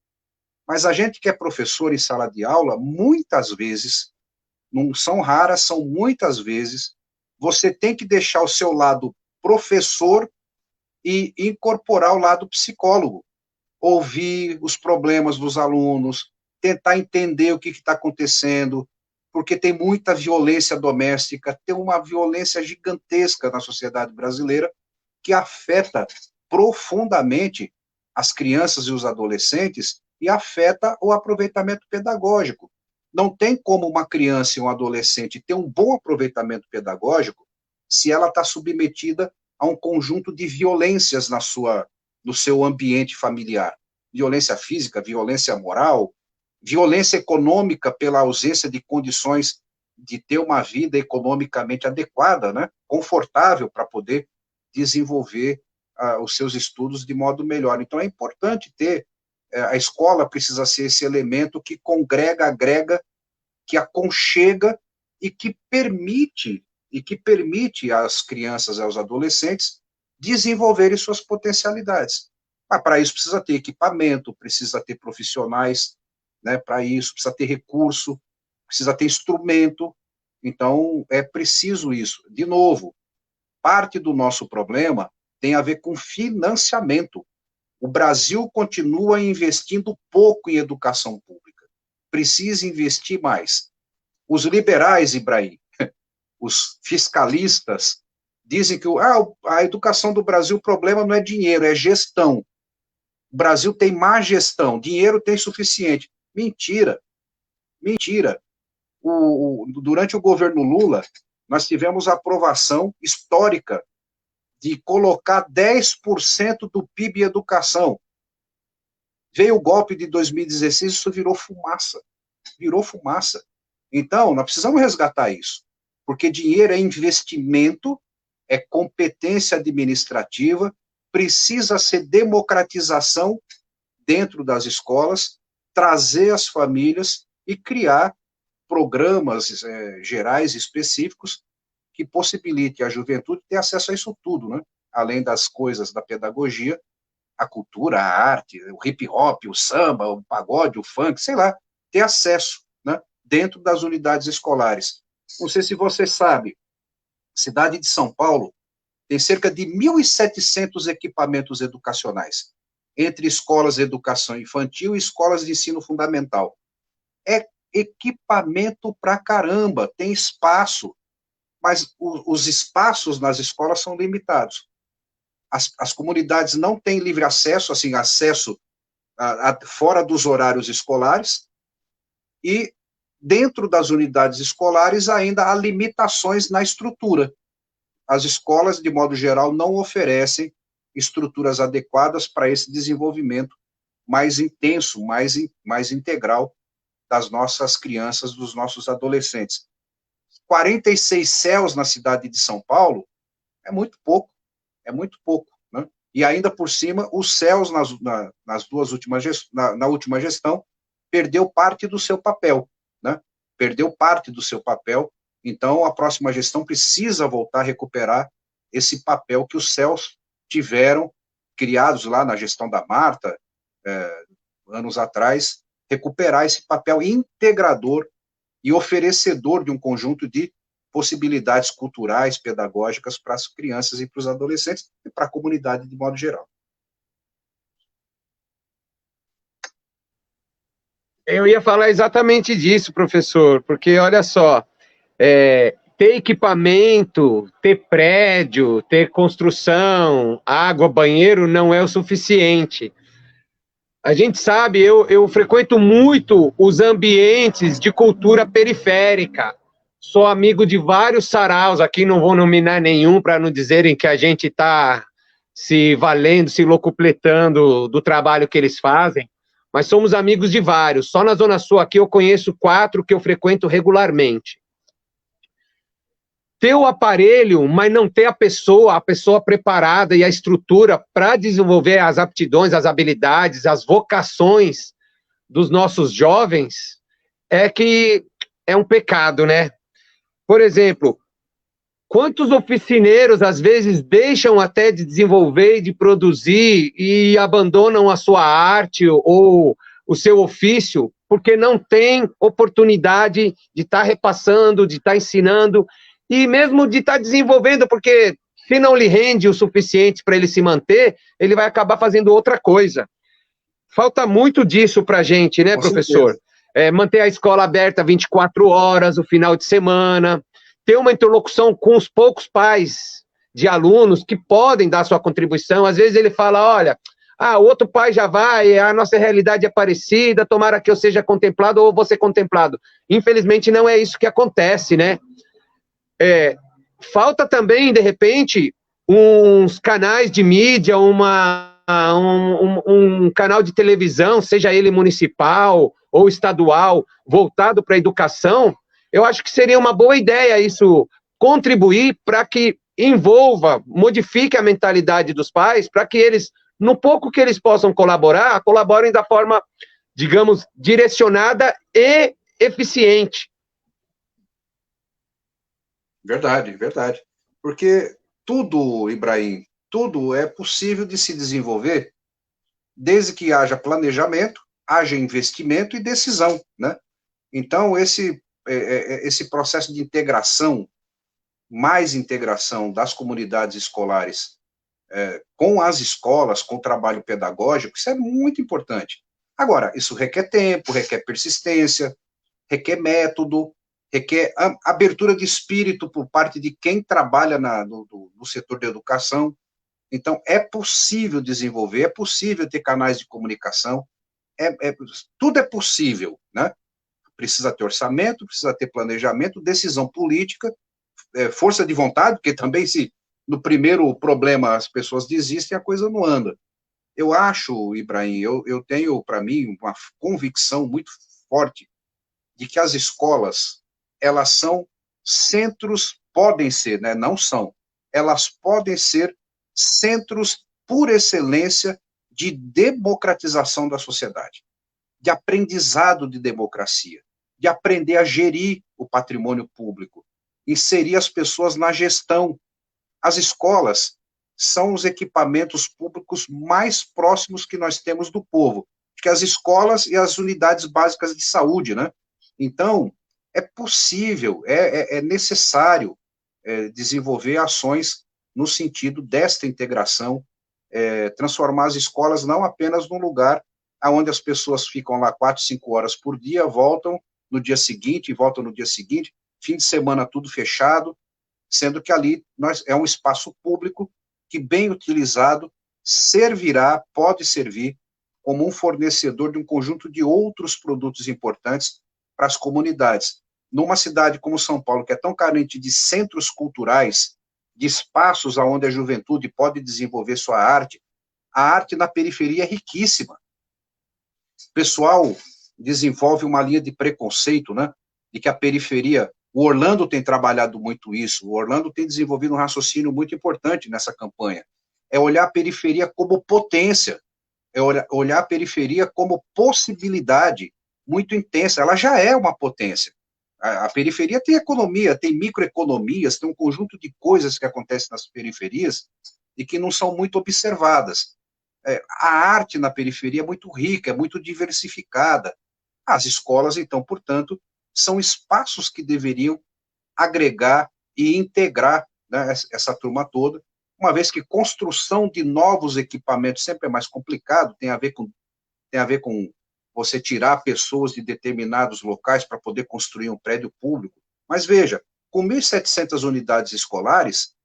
Mas a gente que é professor em sala de aula, muitas vezes, não são raras, são muitas vezes, você tem que deixar o seu lado professor e incorporar o lado psicólogo. Ouvir os problemas dos alunos, tentar entender o que está acontecendo, porque tem muita violência doméstica, tem uma violência gigantesca na sociedade brasileira que afeta profundamente as crianças e os adolescentes e afeta o aproveitamento pedagógico. Não tem como uma criança e um adolescente ter um bom aproveitamento pedagógico se ela está submetida a um conjunto de violências no seu ambiente familiar. Violência física, violência moral, violência econômica pela ausência de condições de ter uma vida economicamente adequada, né, confortável para poder desenvolver os seus estudos de modo melhor. Então, é importante ter, a escola precisa ser esse elemento que congrega, agrega, que aconchega e que permite às crianças e aos adolescentes desenvolverem suas potencialidades. Mas para isso precisa ter equipamento, precisa ter profissionais, né, para isso, precisa ter recurso, precisa ter instrumento. Então, é preciso isso. De novo, parte do nosso problema tem a ver com financiamento. O Brasil continua investindo pouco em educação pública. Precisa investir mais. Os liberais, Ibrahim, os fiscalistas, dizem que a educação do Brasil, o problema não é dinheiro, é gestão. O Brasil tem má gestão, dinheiro tem suficiente. Mentira. Mentira. Durante o governo Lula, nós tivemos a aprovação histórica de colocar 10% do PIB em educação. Veio o golpe de 2016, isso virou fumaça. Virou fumaça. Então, nós precisamos resgatar isso, porque dinheiro é investimento, é competência administrativa, precisa ser democratização dentro das escolas, trazer as famílias e criar programas gerais específicos que possibilitem a juventude ter acesso a isso tudo, né? Além das coisas da pedagogia, a cultura, a arte, o hip hop, o samba, o pagode, o funk, sei lá, ter acesso, né? Dentro das unidades escolares. Não sei se você sabe, cidade de São Paulo tem cerca de 1.700 equipamentos educacionais, entre escolas de educação infantil e escolas de ensino fundamental. É equipamento pra caramba, tem espaço, mas os espaços nas escolas são limitados. As comunidades não têm livre acesso, assim, acesso fora dos horários escolares, e dentro das unidades escolares ainda há limitações na estrutura. As escolas, de modo geral, não oferecem estruturas adequadas para esse desenvolvimento mais intenso, mais integral das nossas crianças, dos nossos adolescentes. 46 CELs na cidade de São Paulo é muito pouco, né? E ainda por cima, os CELs na última gestão perdeu parte do seu papel, né? Perdeu parte do seu papel. Então, a próxima gestão precisa voltar a recuperar esse papel que os CELs tiveram, criados lá na gestão da Marta, anos atrás, recuperar esse papel integrador e oferecedor de um conjunto de possibilidades culturais, pedagógicas para as crianças e para os adolescentes e para a comunidade de modo geral. Eu ia falar exatamente disso, professor, porque olha só, ter equipamento, ter prédio, ter construção, água, banheiro não é o suficiente. A gente sabe, eu frequento muito os ambientes de cultura periférica. Sou amigo de vários saraus, aqui não vou nominar nenhum para não dizerem que a gente está se valendo, se locupletando do trabalho que eles fazem, mas somos amigos de vários. Só na Zona Sul aqui eu conheço 4 que eu frequento regularmente. Ter o aparelho, mas não ter a pessoa preparada e a estrutura para desenvolver as aptidões, as habilidades, as vocações dos nossos jovens, é que é um pecado, né? Por exemplo, quantos oficineiros, às vezes, deixam até de desenvolver e de produzir e abandonam a sua arte ou o seu ofício porque não tem oportunidade de estar repassando, de estar ensinando e mesmo de estar desenvolvendo, porque se não lhe rende o suficiente para ele se manter, ele vai acabar fazendo outra coisa. Falta muito disso para a gente, né, professor? Manter a escola aberta 24 horas, o final de semana, ter uma interlocução com os poucos pais de alunos que podem dar sua contribuição. Às vezes ele fala, olha, o outro pai já vai, a nossa realidade é parecida, tomara que eu seja contemplado ou vou ser contemplado. Infelizmente não é isso que acontece, né? Falta também, de repente, uns canais de mídia, um canal de televisão, seja ele municipal ou estadual, voltado para a educação. Eu acho que seria uma boa ideia isso, contribuir para que envolva, modifique a mentalidade dos pais, para que eles, no pouco que eles possam colaborar, colaborem da forma, digamos, direcionada e eficiente. Verdade, verdade. Porque tudo, Ibrahim, tudo é possível de se desenvolver desde que haja planejamento, haja investimento e decisão, né? Então, esse processo de integração, mais integração das comunidades escolares com as escolas, com o trabalho pedagógico, isso é muito importante. Agora, isso requer tempo, requer persistência, requer método, requer abertura de espírito por parte de quem trabalha no setor da educação. Então, é possível desenvolver, é possível ter canais de comunicação, tudo é possível, né? Precisa ter orçamento, precisa ter planejamento, decisão política, força de vontade, porque também se no primeiro problema as pessoas desistem, a coisa não anda. Eu acho, Ibrahim, eu tenho para mim uma convicção muito forte de que as escolas, elas são centros, podem ser, né, não são, elas podem ser centros por excelência de democratização da sociedade, de aprendizado de democracia, de aprender a gerir o patrimônio público, inserir as pessoas na gestão. As escolas são os equipamentos públicos mais próximos que nós temos do povo, que as escolas e as unidades básicas de saúde, né? Então, é possível, é necessário desenvolver ações no sentido desta integração, transformar as escolas não apenas num lugar onde as pessoas ficam lá 4, 5 horas por dia, voltam no dia seguinte, voltam no dia seguinte, fim de semana tudo fechado, sendo que ali é um espaço público que, bem utilizado, pode servir como um fornecedor de um conjunto de outros produtos importantes para as comunidades. Numa cidade como São Paulo, que é tão carente de centros culturais, de espaços onde a juventude pode desenvolver sua arte, a arte na periferia é riquíssima. O pessoal desenvolve uma linha de preconceito, né, de que a periferia, o Orlando tem trabalhado muito isso, o Orlando tem desenvolvido um raciocínio muito importante nessa campanha, é olhar a periferia como potência, é olhar a periferia como possibilidade muito intensa, ela já é uma potência. A periferia tem economia, tem microeconomias, tem um conjunto de coisas que acontecem nas periferias e que não são muito observadas. A arte na periferia é muito rica, é muito diversificada. As escolas, então, portanto, são espaços que deveriam agregar e integrar, né, essa turma toda, uma vez que construção de novos equipamentos sempre é mais complicado, tem a ver com você tirar pessoas de determinados locais para poder construir um prédio público. Mas veja, com 1.700 unidades escolares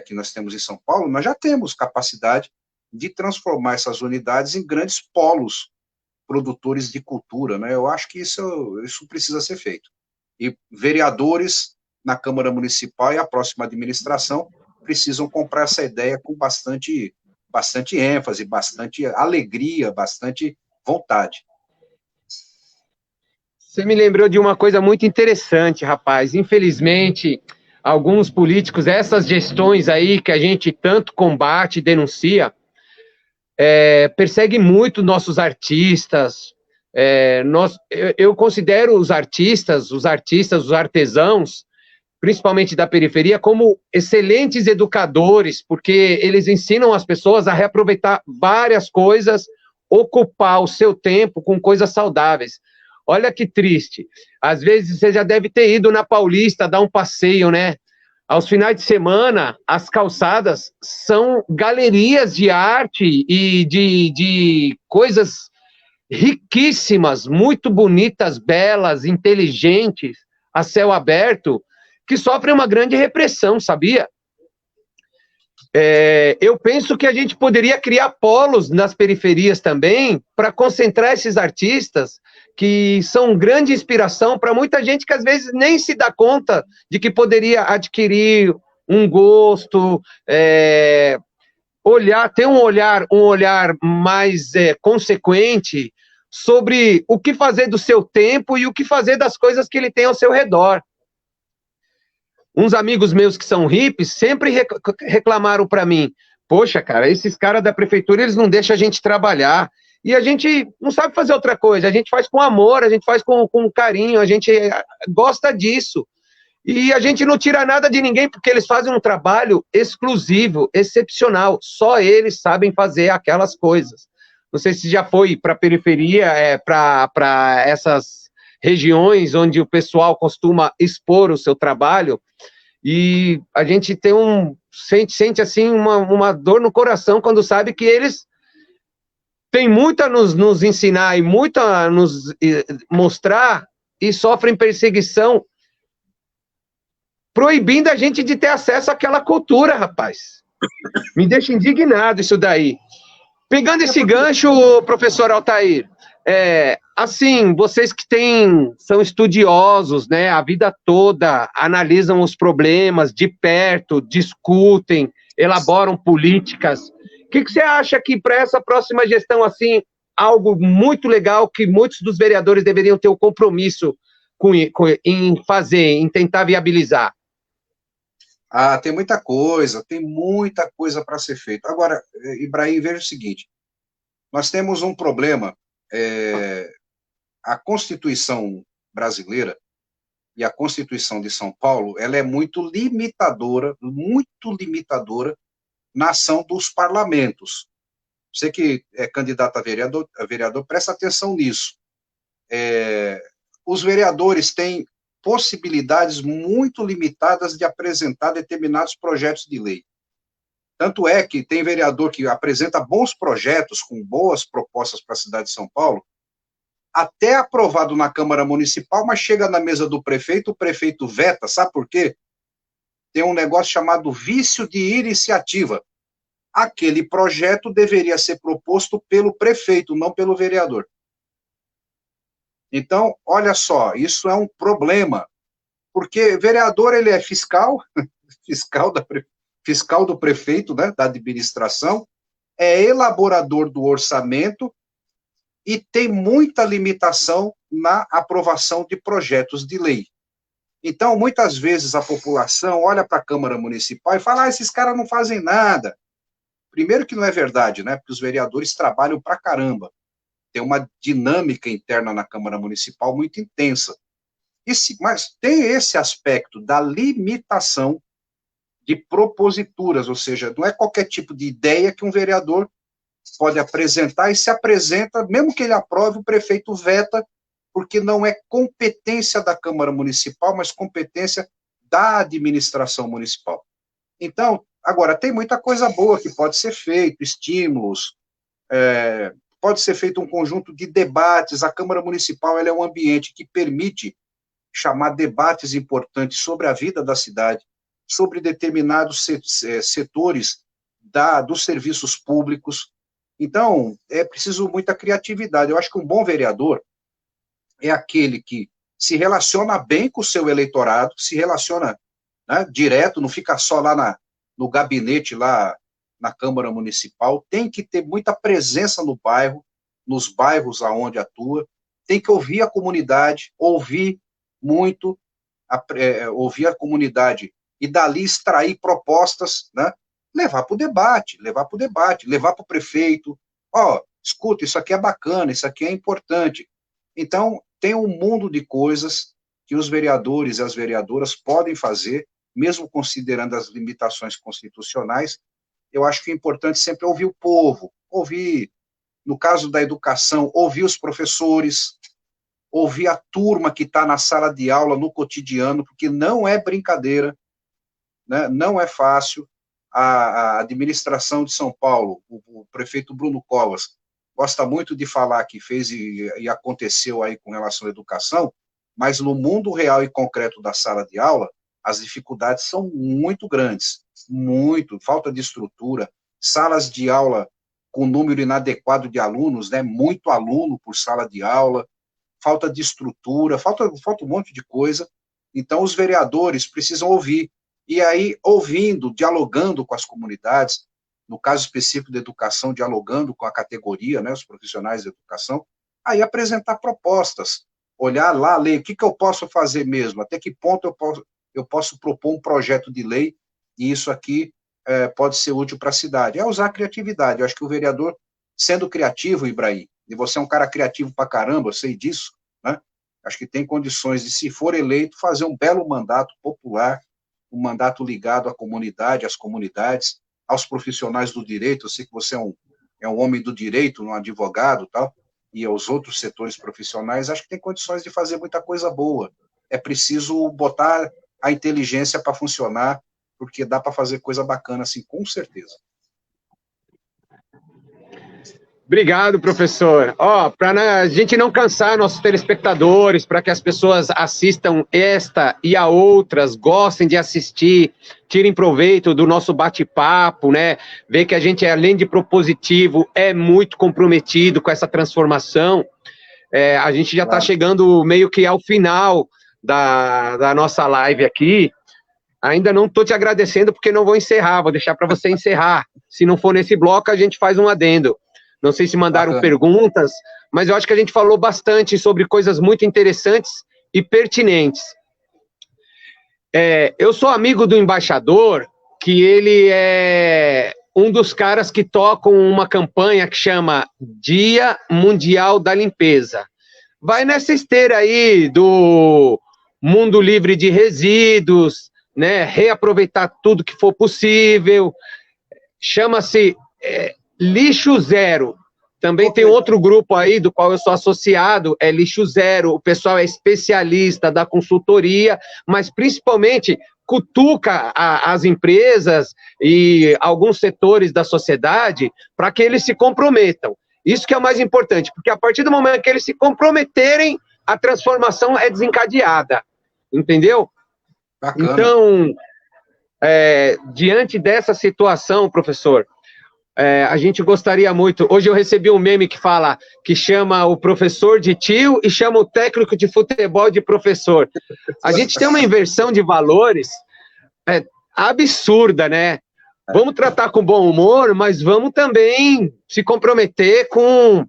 que nós temos em São Paulo, nós já temos capacidade de transformar essas unidades em grandes polos produtores de cultura, né? Eu acho que isso precisa ser feito. E vereadores na Câmara Municipal e a próxima administração precisam comprar essa ideia com bastante ênfase, bastante alegria, bastante vontade. Você me lembrou de uma coisa muito interessante, rapaz. Infelizmente, alguns políticos, essas gestões aí que a gente tanto combate e denuncia, perseguem muito nossos artistas. Eu considero os artistas, os artesãos, principalmente da periferia, como excelentes educadores, porque eles ensinam as pessoas a reaproveitar várias coisas, ocupar o seu tempo com coisas saudáveis. Olha que triste. Às vezes você já deve ter ido na Paulista dar um passeio, né? Aos finais de semana, as calçadas são galerias de arte e de coisas riquíssimas, muito bonitas, belas, inteligentes, a céu aberto, que sofrem uma grande repressão, sabia? Eu penso que a gente poderia criar polos nas periferias também para concentrar esses artistas que são grande inspiração para muita gente que às vezes nem se dá conta de que poderia adquirir um gosto, ter um olhar mais consequente sobre o que fazer do seu tempo e o que fazer das coisas que ele tem ao seu redor. Uns amigos meus que são hippies sempre reclamaram para mim, poxa, cara, esses caras da prefeitura, eles não deixam a gente trabalhar, e a gente não sabe fazer outra coisa, a gente faz com amor, a gente faz com carinho, a gente gosta disso, e a gente não tira nada de ninguém, porque eles fazem um trabalho exclusivo, excepcional, só eles sabem fazer aquelas coisas. Não sei se já foi para a periferia, para essas regiões onde o pessoal costuma expor o seu trabalho, e a gente tem sente assim uma dor no coração quando sabe que eles têm muito a nos ensinar e muito a nos mostrar e sofrem perseguição, proibindo a gente de ter acesso àquela cultura, rapaz. Me deixa indignado isso daí. Pegando esse gancho, professor Altair, assim, vocês que são estudiosos, né, a vida toda, analisam os problemas de perto, discutem, elaboram políticas. O que você acha que para essa próxima gestão, assim, algo muito legal que muitos dos vereadores deveriam ter o compromisso em fazer, em tentar viabilizar? Tem muita coisa para ser feita. Agora, Ibrahim, veja o seguinte, nós temos um problema, a Constituição brasileira e a Constituição de São Paulo, ela é muito limitadora na ação dos parlamentos. Você que é candidato a vereador, presta atenção nisso. Os vereadores têm possibilidades muito limitadas de apresentar determinados projetos de lei. Tanto é que tem vereador que apresenta bons projetos, com boas propostas para a cidade de São Paulo, até aprovado na Câmara Municipal, mas chega na mesa do prefeito, o prefeito veta, sabe por quê? Tem um negócio chamado vício de iniciativa. Aquele projeto deveria ser proposto pelo prefeito, não pelo vereador. Então, olha só, isso é um problema, porque vereador, ele é fiscal, fiscal do prefeito, né, da administração, é elaborador do orçamento e tem muita limitação na aprovação de projetos de lei. Então, muitas vezes a população olha para a Câmara Municipal e fala, esses caras não fazem nada. Primeiro que não é verdade, né, porque os vereadores trabalham pra caramba. Tem uma dinâmica interna na Câmara Municipal muito intensa. Mas tem esse aspecto da limitação de proposituras, ou seja, não é qualquer tipo de ideia que um vereador pode apresentar, e se apresenta, mesmo que ele aprove, o prefeito veta, porque não é competência da Câmara Municipal, mas competência da administração municipal. Então, agora, tem muita coisa boa que pode ser feito, estímulos, pode ser feito um conjunto de debates. A Câmara Municipal ela é um ambiente que permite chamar debates importantes sobre a vida da cidade, sobre determinados setores dos serviços públicos. Então, é preciso muita criatividade. Eu acho que um bom vereador é aquele que se relaciona bem com o seu eleitorado, se relaciona, né, direto, não fica só lá no gabinete, lá na Câmara Municipal, tem que ter muita presença no bairro, nos bairros aonde atua, tem que ouvir a comunidade, ouvir muito, ouvir a comunidade e dali extrair propostas, né, levar para o debate, levar para o prefeito, escuta, isso aqui é bacana, isso aqui é importante. Então, tem um mundo de coisas que os vereadores e as vereadoras podem fazer, mesmo considerando as limitações constitucionais. Eu acho que é importante sempre ouvir o povo, ouvir, no caso da educação, ouvir os professores, ouvir a turma que está na sala de aula, no cotidiano, porque não é brincadeira, né? Não é fácil. A administração de São Paulo, o prefeito Bruno Covas, gosta muito de falar que fez e aconteceu aí com relação à educação, mas no mundo real e concreto da sala de aula, as dificuldades são muito grandes, falta de estrutura, salas de aula com número inadequado de alunos, né, muito aluno por sala de aula, falta de estrutura, falta um monte de coisa. Então, os vereadores precisam ouvir, e aí, ouvindo, dialogando com as comunidades, no caso específico da educação, dialogando com a categoria, né, os profissionais da educação, aí apresentar propostas, olhar lá, ler, o que eu posso fazer mesmo, até que ponto eu posso propor um projeto de lei, e isso aqui pode ser útil para a cidade. É usar a criatividade. Eu acho que o vereador, sendo criativo, Ibrahim, e você é um cara criativo pra caramba, eu sei disso, né? Acho que tem condições de, se for eleito, fazer um belo mandato popular, um mandato ligado à comunidade, às comunidades, aos profissionais do direito. Eu sei que você é um homem do direito, um advogado, tal, e aos outros setores profissionais. Acho que tem condições de fazer muita coisa boa. É preciso botar a inteligência para funcionar, porque dá para fazer coisa bacana, assim, com certeza. Obrigado, professor. Para a gente não cansar nossos telespectadores, para que as pessoas assistam esta e a outras, gostem de assistir, tirem proveito do nosso bate-papo, né? Ver que a gente, além de propositivo, é muito comprometido com essa transformação. A gente já está chegando meio que ao final da nossa live aqui. Ainda não estou te agradecendo, porque não vou encerrar, vou deixar para você encerrar. Se não for nesse bloco, a gente faz um adendo. Não sei se mandaram perguntas, mas eu acho que a gente falou bastante sobre coisas muito interessantes e pertinentes. Eu sou amigo do embaixador, que ele é um dos caras que tocam uma campanha que chama Dia Mundial da Limpeza. Vai nessa esteira aí do mundo livre de resíduos, né, reaproveitar tudo que for possível. Chama-se Lixo Zero. Também tem outro grupo aí do qual eu sou associado, é Lixo Zero. O pessoal é especialista da consultoria, mas principalmente cutuca as empresas e alguns setores da sociedade para que eles se comprometam. Isso que é o mais importante, porque a partir do momento que eles se comprometerem, a transformação é desencadeada. Entendeu? Bacana. Então, diante dessa situação, professor, a gente gostaria muito... Hoje eu recebi um meme que chama o professor de tio e chama o técnico de futebol de professor. A gente tem uma inversão de valores absurda, né? Vamos tratar com bom humor, mas vamos também se comprometer com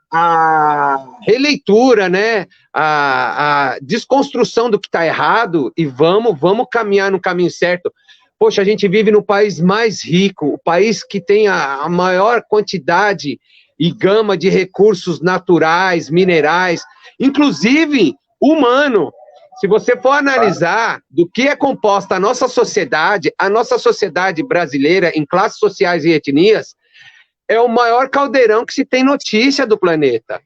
a releitura, né? A desconstrução do que está errado e vamos caminhar no caminho certo. Poxa, a gente vive no país mais rico, o país que tem a maior quantidade e gama de recursos naturais, minerais, inclusive humano. Se você for analisar do que é composta a nossa sociedade brasileira, em classes sociais e etnias, é o maior caldeirão que se tem notícia do planeta.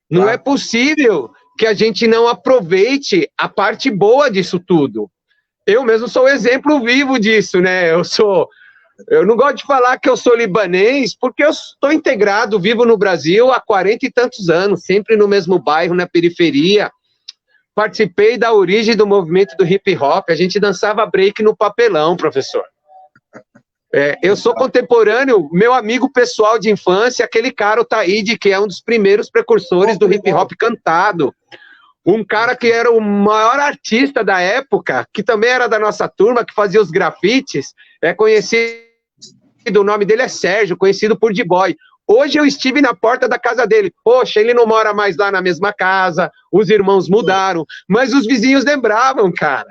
Não é possível que a gente não aproveite a parte boa disso tudo. Eu mesmo sou exemplo vivo disso, né? Eu não gosto de falar que eu sou libanês, porque eu estou integrado, vivo no Brasil há 40 e tantos anos, sempre no mesmo bairro, na periferia. Participei da origem do movimento do hip hop, a gente dançava break no papelão, professor. Eu sou contemporâneo, meu amigo pessoal de infância, aquele cara, o Taíde, que é um dos primeiros precursores do hip hop cantado. Um cara que era o maior artista da época, que também era da nossa turma, que fazia os grafites, é conhecido, o nome dele é Sérgio, conhecido por D-Boy. Hoje eu estive na porta da casa dele. Poxa, ele não mora mais lá na mesma casa, os irmãos mudaram, mas os vizinhos lembravam, cara.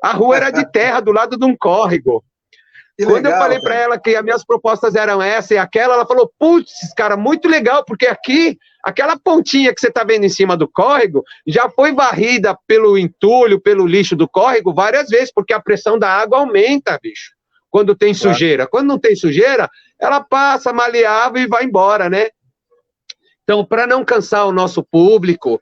A rua era de terra, do lado de um córrego. Quando eu falei para ela que as minhas propostas eram essa e aquela, ela falou, putz, cara, muito legal, porque aqui, aquela pontinha que você está vendo em cima do córrego, já foi varrida pelo entulho, pelo lixo do córrego várias vezes, porque a pressão da água aumenta, bicho, quando tem sujeira. Quando não tem sujeira, ela passa maleável e vai embora, né? Então, para não cansar o nosso público,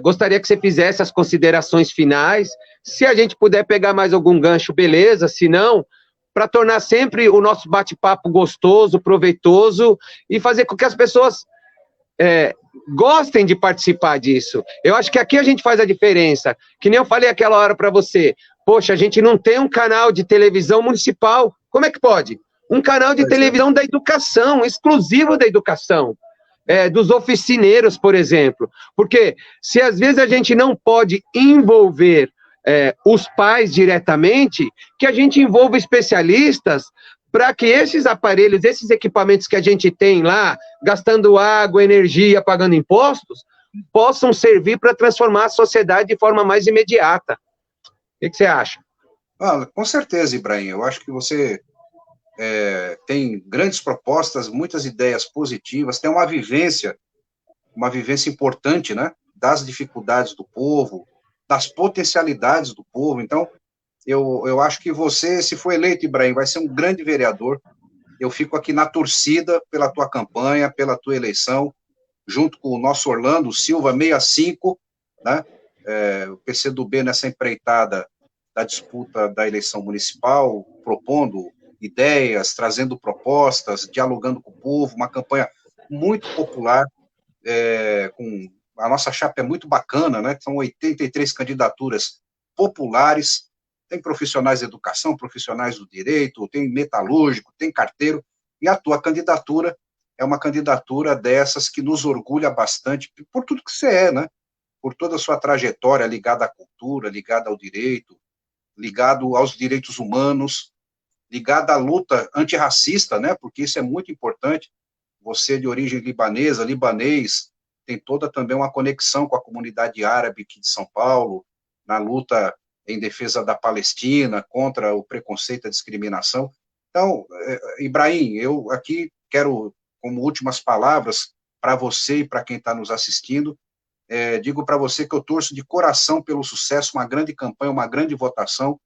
gostaria que você fizesse as considerações finais. Se a gente puder pegar mais algum gancho, beleza, se não, para tornar sempre o nosso bate-papo gostoso, proveitoso e fazer com que as pessoas gostem de participar disso. Eu acho que aqui a gente faz a diferença. Que nem eu falei aquela hora para você. Poxa, a gente não tem um canal de televisão municipal. Como é que pode? Um canal de televisão da educação, exclusivo da educação. Dos oficineiros, por exemplo. Porque se às vezes a gente não pode envolver os pais diretamente, que a gente envolva especialistas para que esses aparelhos, esses equipamentos que a gente tem lá, gastando água, energia, pagando impostos, possam servir para transformar a sociedade de forma mais imediata. O que você acha? Com certeza, Ibrahim. Eu acho que você tem grandes propostas, muitas ideias positivas, tem uma vivência importante, né, das dificuldades do povo, das potencialidades do povo. Então, eu acho que você, se for eleito, Ibrahim, vai ser um grande vereador. Eu fico aqui na torcida pela tua campanha, pela tua eleição, junto com o nosso Orlando Silva, 65, né, o PCdoB nessa empreitada da disputa da eleição municipal, propondo ideias, trazendo propostas, dialogando com o povo, uma campanha muito popular, a nossa chapa é muito bacana, né? São 83 candidaturas populares, tem profissionais de educação, profissionais do direito, tem metalúrgico, tem carteiro, e a tua candidatura é uma candidatura dessas que nos orgulha bastante, por tudo que você é, né? Por toda a sua trajetória ligada à cultura, ligada ao direito, ligado aos direitos humanos, ligada à luta antirracista, né? Porque isso é muito importante. Você de origem libanesa, libanês, tem toda também uma conexão com a comunidade árabe aqui de São Paulo, na luta em defesa da Palestina, contra o preconceito e a discriminação. Então, Ibrahim, eu aqui quero, como últimas palavras, para você e para quem está nos assistindo, digo para você que eu torço de coração pelo sucesso, uma grande campanha, uma grande votação.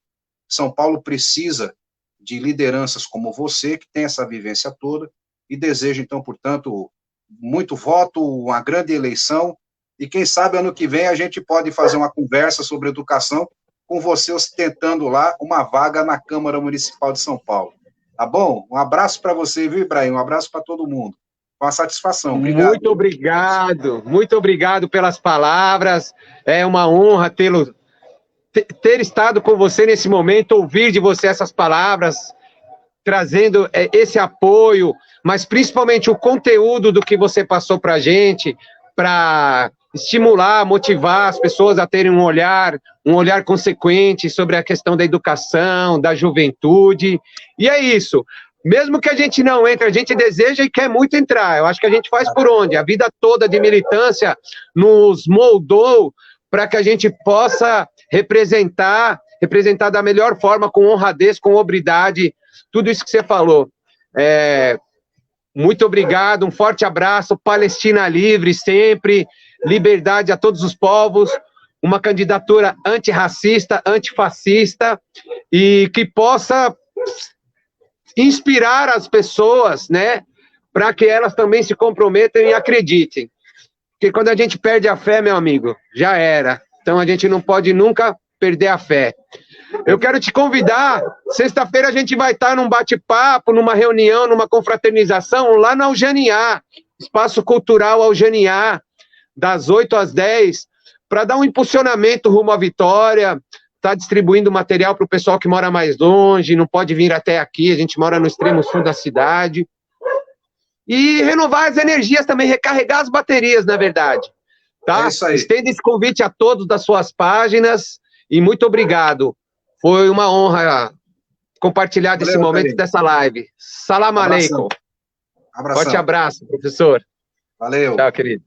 São Paulo precisa de lideranças como você, que tem essa vivência toda, e desejo, então, portanto, muito voto, uma grande eleição, e quem sabe ano que vem a gente pode fazer uma conversa sobre educação com você ostentando lá uma vaga na Câmara Municipal de São Paulo. Tá bom? Um abraço para você, viu, Ibrahim? Um abraço para todo mundo. Com a satisfação. Obrigado. Muito obrigado pelas palavras. É uma honra ter estado com você nesse momento, ouvir de você essas palavras, trazendo esse apoio, mas principalmente o conteúdo do que você passou para a gente, para estimular, motivar as pessoas a terem um olhar consequente sobre a questão da educação, da juventude. E é isso. Mesmo que a gente não entre, a gente deseja e quer muito entrar. Eu acho que a gente faz por onde? A vida toda de militância nos moldou para que a gente possa representar da melhor forma, com honradez, com obridade, tudo isso que você falou. Muito obrigado, um forte abraço, Palestina livre sempre, liberdade a todos os povos, uma candidatura antirracista, antifascista, e que possa inspirar as pessoas, né, para que elas também se comprometam e acreditem. Porque quando a gente perde a fé, meu amigo, já era. Então a gente não pode nunca perder a fé. Eu quero te convidar, sexta-feira a gente vai estar num bate-papo, numa reunião, numa confraternização, lá na Aljaniá, Espaço Cultural Aljaniá, das 8 às 10, para dar um impulsionamento rumo à vitória, está distribuindo material para o pessoal que mora mais longe, não pode vir até aqui, a gente mora no extremo sul da cidade. E renovar as energias também, recarregar as baterias, na verdade. Tá? É isso aí. Estendo esse convite a todos das suas páginas e muito obrigado. Foi uma honra compartilhar desse momento, dessa live. Salam aleikum. Abração. Forte abraço, professor. Valeu. Tchau, querido.